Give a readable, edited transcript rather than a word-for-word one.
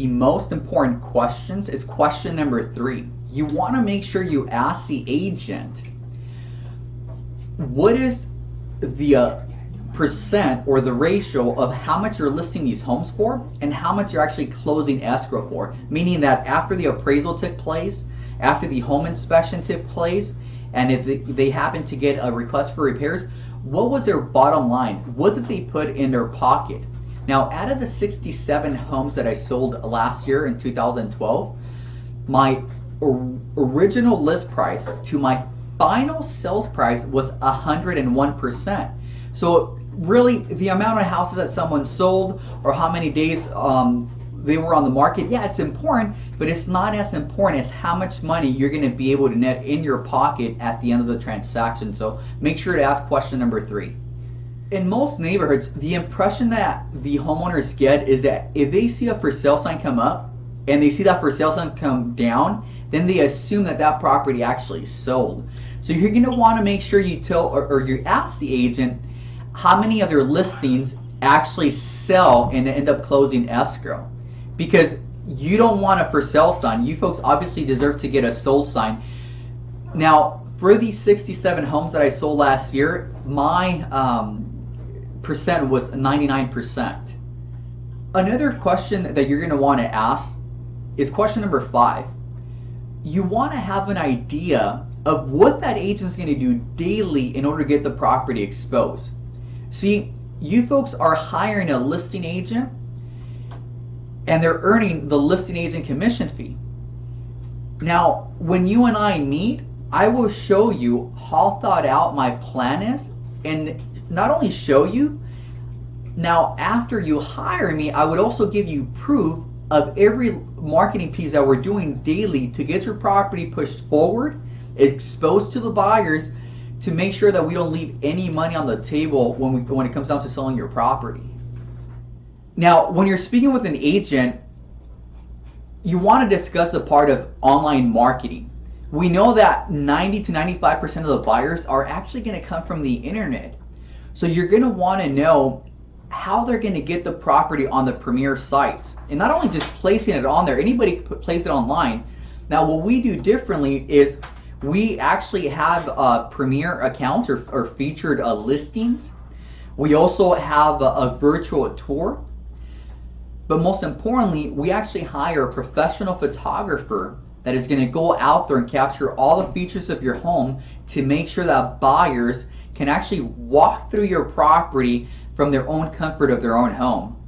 the most important questions is question number 3. You want to make sure you ask the agent, what is the percent or the ratio of how much you're listing these homes for and how much you're actually closing escrow for? Meaning that after the appraisal took place, after the home inspection took place, and if they happen to get a request for repairs, what was their bottom line? What did they put in their pocket? Now, out of the 67 homes that I sold last year in 2012, my original list price to my final sales price was 101%. So really, the amount of houses that someone sold or how many days they were on the market, yeah, it's important, but it's not as important as how much money you're going to be able to net in your pocket at the end of the transaction. So make sure to ask question number 3. In most neighborhoods, the impression that the homeowners get is that if they see a for sale sign come up and they see that for sale sign come down, then they assume that that property actually sold. So you're going to want to make sure you tell or you ask the agent how many of their listings actually sell and end up closing escrow. Because you don't want a for sale sign. You folks obviously deserve to get a sold sign. Now, for these 67 homes that I sold last year, my percent was 99%. Another question that you're going to want to ask is question number 5. You want to have an idea of what that agent's going to do daily in order to get the property exposed. See, you folks are hiring a listing agent and they're earning the listing agent commission fee. Now, when you and I meet, I will show you how thought out my plan is, and not only show you, now after you hire me, I would also give you proof of every marketing piece that we're doing daily to get your property pushed forward, exposed to the buyers, to make sure that we don't leave any money on the table when it comes down to selling your property. Now, when you're speaking with an agent, you want to discuss the part of online marketing. We know that 90 to 95% of the buyers are actually going to come from the internet. So you're going to want to know how they're going to get the property on the premier site. And not only just placing it on there, anybody can place it online. Now, what we do differently is we actually have premier accounts or featured listings. We also have a virtual tour. But most importantly, we actually hire a professional photographer that is going to go out there and capture all the features of your home to make sure that buyers can actually walk through your property from their own comfort of their own home.